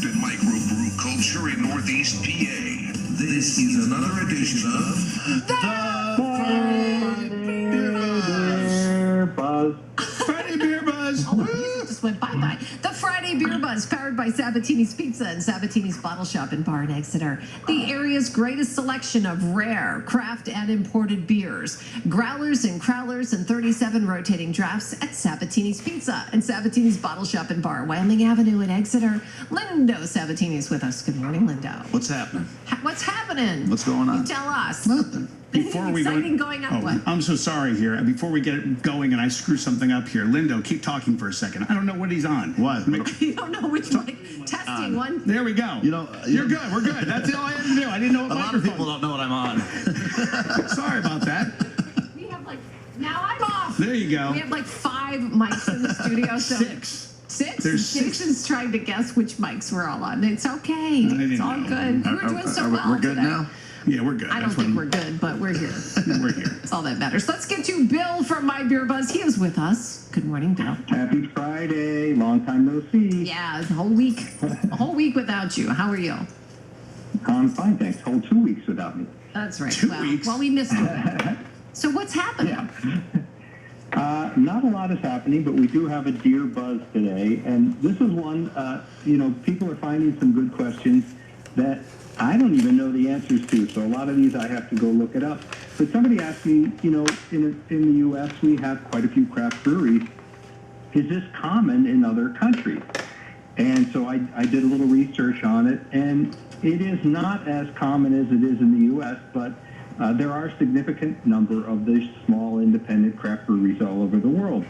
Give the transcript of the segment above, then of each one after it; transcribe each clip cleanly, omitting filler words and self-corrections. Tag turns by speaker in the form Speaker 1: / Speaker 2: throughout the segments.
Speaker 1: rooted in microbrew culture in Northeast PA. This is another edition of the
Speaker 2: BeerBuzz.
Speaker 3: Friday Beer Buzz.
Speaker 4: Oh, the music just went bye-bye. The Friday Beer Buzz, powered by Sabatini's Pizza and Sabatini's Bottle Shop and Bar in Exeter. The area's greatest selection of rare, craft, and imported beers. Growlers and crowlers and 37 rotating drafts at Sabatini's Pizza and Sabatini's Bottle Shop and Bar, Wyoming Avenue in Exeter. Lindo Sabatini's with us. Good morning, Lindo.
Speaker 3: What's happening?
Speaker 4: What's happening?
Speaker 3: What's going on?
Speaker 4: You tell us.
Speaker 3: Nothing.
Speaker 4: Before we going on what?
Speaker 3: I'm so sorry here. Before we get it going and I screw something up here, Lindo, keep talking for a second. I don't know what he's on.
Speaker 5: What?
Speaker 4: You don't know which mic. Testing one.
Speaker 3: There we go.
Speaker 5: You're
Speaker 3: good. We're good. That's all I had to do. I didn't know what
Speaker 5: a lot of people don't know what I'm on.
Speaker 3: Sorry about that.
Speaker 4: We have now I'm off.
Speaker 3: There you go.
Speaker 4: We have 5 mics in the studio. So
Speaker 3: 6.
Speaker 4: 6?
Speaker 3: There's 6.
Speaker 4: Jason's trying to guess which mics we're all on. It's okay. It's all good. We're doing so well
Speaker 5: We're good
Speaker 4: today.
Speaker 5: now?
Speaker 3: Yeah, we're good.
Speaker 4: I don't think we're good, but we're here.
Speaker 3: We're here.
Speaker 4: That's all that matters. Let's get to Bill from My Beer Buzz. He is with us. Good morning, Bill.
Speaker 2: Happy Friday. Long time no see.
Speaker 4: Yeah, a whole week without you. How are you?
Speaker 2: I'm fine, thanks. Whole 2 weeks without me.
Speaker 4: That's right.
Speaker 3: 2 weeks?
Speaker 4: Well, we missed you. So what's happening?
Speaker 2: Yeah. Not a lot is happening, but we do have a Deer Buzz today. And this is one, people are finding some good questions that I don't even know the answers to. So a lot of these I have to go look it up. But somebody asked me, in the U.S. we have quite a few craft breweries. Is this common in other countries? And so I did a little research on it, and it is not as common as it is in the U.S., but there are a significant number of these small independent craft breweries all over the world.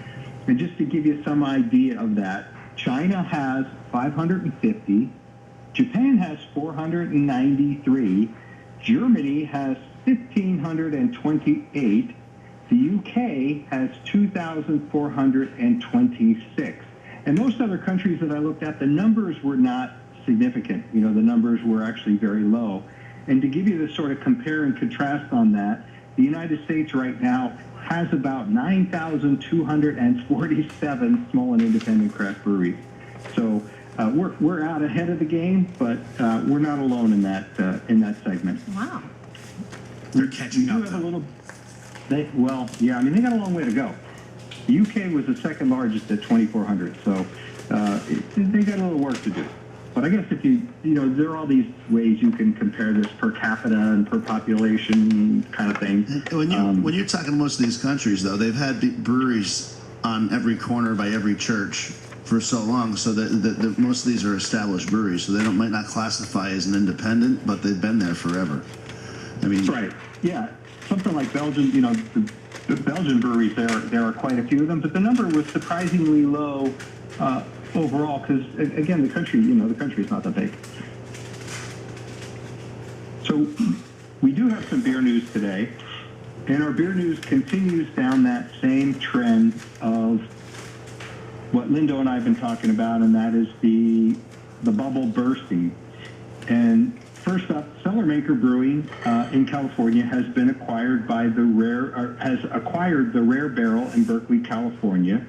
Speaker 2: And just to give you some idea of that, China has 550, Japan has 493, Germany has 1,528, the UK has 2,426. And most other countries that I looked at, the numbers were not significant. The numbers were actually very low. And to give you the sort of compare and contrast on that, the United States right now has about 9,247 small and independent craft breweries. So we're out ahead of the game, but we're not alone in that segment.
Speaker 4: Wow.
Speaker 3: They're catching up.
Speaker 2: They got a long way to go. The UK was the second largest at 2,400, so they got a little work to do. But I guess if there are all these ways you can compare this per capita and per population kind of thing.
Speaker 5: When you're talking most of these countries, though, they've had breweries on every corner by every church for so long, so that most of these are established breweries, so they might not classify as an independent, but they've been there forever. I mean,
Speaker 2: right? Yeah, something like Belgium. The Belgian breweries, there are quite a few of them, but the number was surprisingly low overall, because again, the country is not that big. So we do have some beer news today, and our beer news continues down that same trend of what Lindo and I have been talking about, and that is the bubble bursting. And first up, Cellar Maker Brewing in California has been acquired by acquired the Rare Barrel in Berkeley, California.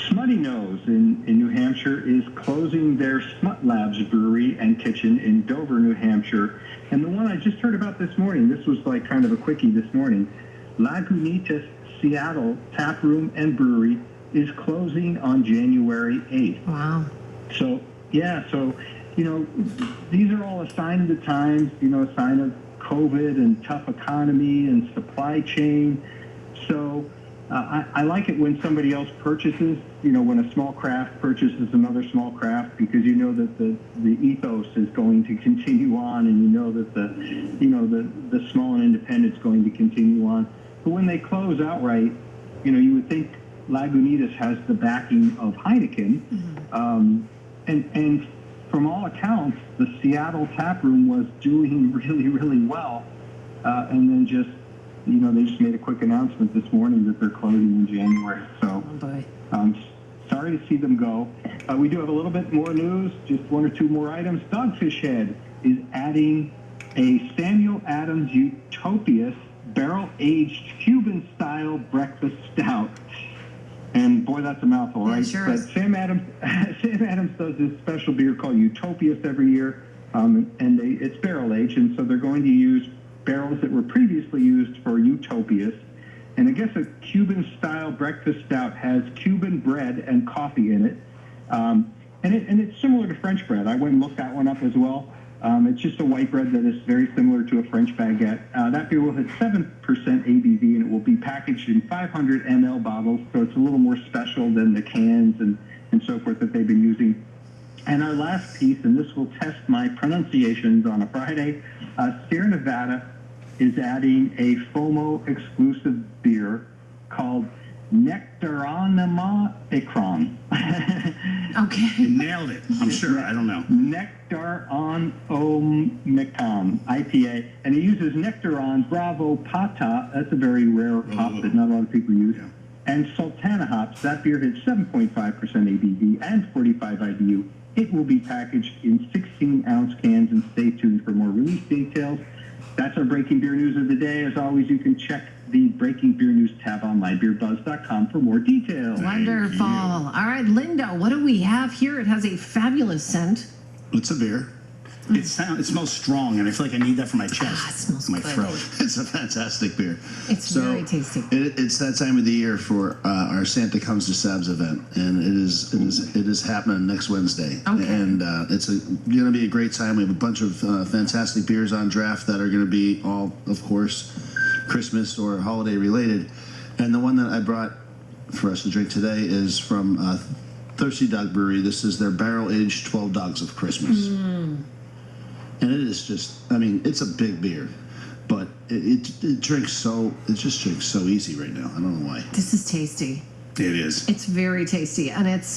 Speaker 2: Smutty Nose in New Hampshire is closing their Smut Labs brewery and kitchen in Dover, New Hampshire. And the one I just heard about this morning, this was like kind of a quickie this morning, Lagunitas Seattle Tap Room and Brewery is closing on January 8th.
Speaker 4: Wow.
Speaker 2: So, these are all a sign of the times, a sign of COVID and tough economy and supply chain. So I like it when somebody else purchases, when a small craft purchases another small craft, because that the ethos is going to continue on, and that the small and independent is going to continue on. But when they close outright, you would think Lagunitas has the backing of Heineken, and from all accounts, the Seattle tap room was doing really, really well, and then they just made a quick announcement this morning that they're closing in January. So, sorry to see them go. We do have a little bit more news, just one or two more items. Dogfish Head is adding a Samuel Adams Utopias barrel-aged Cuban-style breakfast stout. And boy, that's a mouthful,
Speaker 4: Yeah,
Speaker 2: right?
Speaker 4: sure
Speaker 2: But
Speaker 4: is.
Speaker 2: Sam Adams, Sam Adams does this special beer called Utopias every year, and it's barrel aged, and so they're going to use barrels that were previously used for Utopias. And I guess a Cuban-style breakfast stout has Cuban bread and coffee in it, and it's similar to French bread. I went and looked that one up as well. It's just a white bread that is very similar to a French baguette. That beer will hit 7% ABV, and it will be packaged in 500 ml bottles, so it's a little more special than the cans and so forth that they've been using. And our last piece, and this will test my pronunciations on a Friday, Sierra Nevada is adding a FOMO exclusive beer called Nectaronema Ikron.
Speaker 4: Okay.
Speaker 3: You nailed it. I'm sure. I don't know.
Speaker 2: Nectar on Omicron IPA, and it uses Nectaron Bravo Pata. That's a very rare hop that not a lot of people use.
Speaker 3: Yeah.
Speaker 2: And Sultana hops. That beer hits 7.5% ABV and 45 IBU. It will be packaged in 16-ounce cans, and stay tuned for more release details. That's our Breaking Beer News of the day. As always, you can check the Breaking Beer News tab on mybeerbuzz.com for more details.
Speaker 4: Wonderful. All right, Lindo, what do we have here? It has a fabulous scent.
Speaker 5: It's a beer.
Speaker 3: It smells strong, and I feel like I need that for my chest,
Speaker 4: Ah, it smells
Speaker 3: my
Speaker 4: good.
Speaker 3: throat.
Speaker 5: It's a fantastic beer.
Speaker 4: It's very tasty.
Speaker 5: It's that time of the year for our Santa Comes to Sabs event, and it is happening next Wednesday.
Speaker 4: Okay.
Speaker 5: And it's going to be a great time. We have a bunch of fantastic beers on draft that are going to be all, of course, Christmas or holiday related. And the one that I brought for us to drink today is from Thirsty Dog Brewery. This is their barrel-aged 12 Dogs of Christmas. And it is just, I mean, it's a big beer, but it just drinks so easy right now. I don't know why.
Speaker 4: This is tasty.
Speaker 3: It is.
Speaker 4: It's very tasty, and it's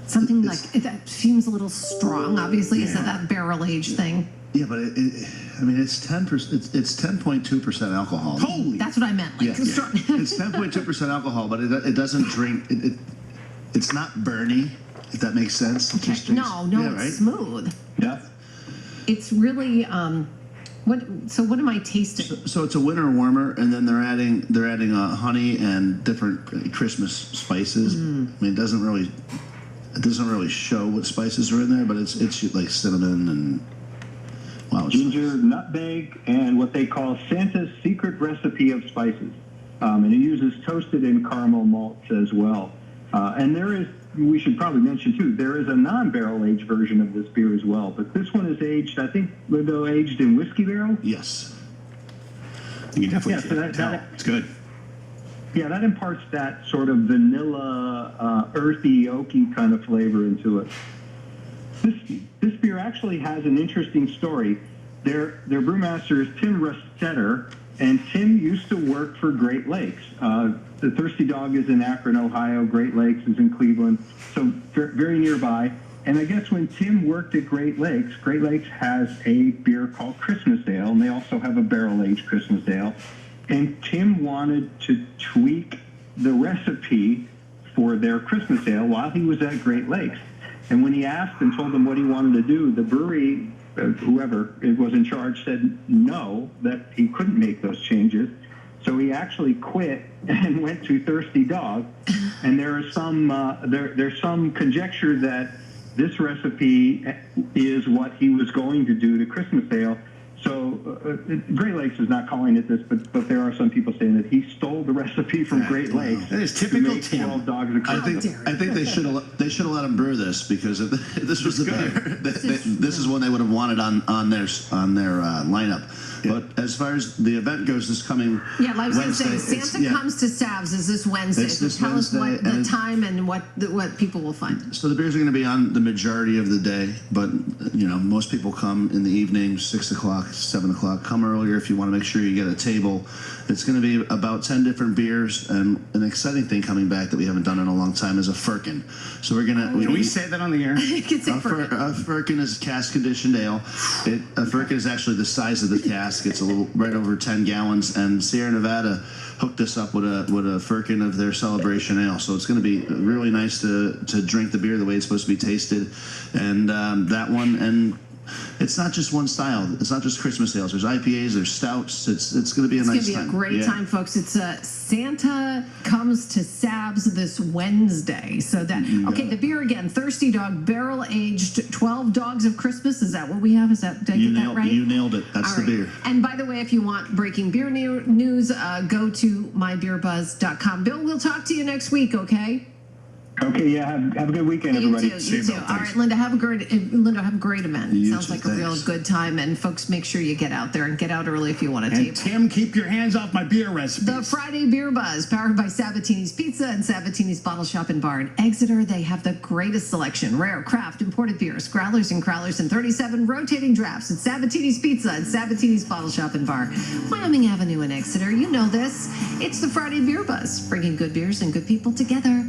Speaker 4: something like that seems a little strong. Obviously, is that barrel aged thing?
Speaker 5: Yeah, but I mean, it's 10%. It's 10.2% alcohol.
Speaker 3: Holy.
Speaker 4: That's what I meant. Like,
Speaker 5: Yeah.
Speaker 4: strong.
Speaker 5: It's 10.2% alcohol, but it doesn't drink. It's not burny, if that makes sense. It just drinks-
Speaker 4: No,
Speaker 5: yeah,
Speaker 4: it's
Speaker 5: right?
Speaker 4: smooth.
Speaker 2: Yeah.
Speaker 4: It's really what am I tasting?
Speaker 5: So it's a winter warmer, and then they're adding honey and different Christmas spices. I mean, it doesn't really show what spices are in there, but it's like cinnamon and wow,
Speaker 2: Ginger, nutmeg, and what they call Santa's secret recipe of spices. And it uses toasted and caramel malts as well. And we should probably mention too, there is a non-barrel aged version of this beer as well. But this one is aged, I think, Lindo, aged in whiskey barrel.
Speaker 5: Yes.
Speaker 3: You can definitely
Speaker 2: Yeah, so
Speaker 3: tell. It's good.
Speaker 2: Yeah, that imparts that sort of vanilla, earthy, oaky kind of flavor into it. This beer actually has an interesting story. Their brewmaster is Tim Rustetter, and Tim used to work for Great Lakes. The Thirsty Dog is in Akron, Ohio. Great Lakes is in Cleveland, so very nearby. And I guess when Tim worked at Great Lakes has a beer called Christmas Ale, and they also have a barrel-aged Christmas Ale. And Tim wanted to tweak the recipe for their Christmas Ale while he was at Great Lakes. And when he asked and told them what he wanted to do, the brewery, whoever was in charge, said no, that he couldn't make those changes. So he actually quit and went to Thirsty Dog. And there is there's some conjecture that this recipe is what he was going to do to Christmas Ale. So Great Lakes is not calling it this, but there are some people saying that he stole the recipe from Great Lakes.
Speaker 3: That is
Speaker 2: to
Speaker 3: typical
Speaker 2: make
Speaker 3: Tim.
Speaker 2: 12 Dogs of
Speaker 5: I
Speaker 2: Christmas.
Speaker 5: think they should have let him brew this, because if this was the beer, this is one they would have wanted on their lineup.
Speaker 3: Yeah.
Speaker 5: But as far as the event goes, this coming
Speaker 4: Yeah, like I was going to
Speaker 5: Wednesday,
Speaker 4: say,
Speaker 5: it's-
Speaker 4: Santa
Speaker 5: yeah.
Speaker 4: Comes to Savs is this Wednesday.
Speaker 5: It's
Speaker 4: So
Speaker 5: this
Speaker 4: tell us
Speaker 5: Wednesday,
Speaker 4: what the
Speaker 5: and-
Speaker 4: time and what people will find.
Speaker 5: So the beers are going to be on the majority of the day, but most people come in the evening, 6 o'clock, 7 o'clock. Come earlier if you want to make sure you get a table. It's going to be about 10 different beers, and an exciting thing coming back that we haven't done in a long time is a firkin. So we're gonna.
Speaker 3: Can we say that on the air?
Speaker 4: You can say for
Speaker 5: A firkin is cask conditioned ale. A firkin is actually the size of the cask. It's a little right over 10 gallons, and Sierra Nevada hooked us up with a firkin of their celebration ale. So it's going to be really nice to drink the beer the way it's supposed to be tasted, and that one. And It's not just one style. It's not just Christmas ales. There's IPAs. There's stouts. It's going to be a nice time.
Speaker 4: It's going to be a great time, folks. It's Santa Comes to Sabs this Wednesday. So that okay. The beer again, Thirsty Dog, barrel aged 12 Dogs of Christmas. Is that what we have? Is that did I get that right?
Speaker 5: You nailed it. That's the beer.
Speaker 4: And by the way, if you want breaking beer news, go to mybeerbuzz.com. Bill, we'll talk to you next week. Okay.
Speaker 2: Okay, yeah, have a good weekend, everybody.
Speaker 4: You too. All right, Linda, have a great event. Sounds like a real good time. And folks, make sure you get out there and get out early if you want to tape.
Speaker 3: And Tim, keep your hands off my beer recipes.
Speaker 4: The Friday Beer Buzz, powered by Sabatini's Pizza and Sabatini's Bottle Shop and Bar in Exeter. They have the greatest selection: rare, craft, imported beers, growlers and crowlers, and 37 rotating drafts at Sabatini's Pizza and Sabatini's Bottle Shop and Bar, Wyoming Avenue in Exeter. You know this. It's the Friday Beer Buzz, bringing good beers and good people together.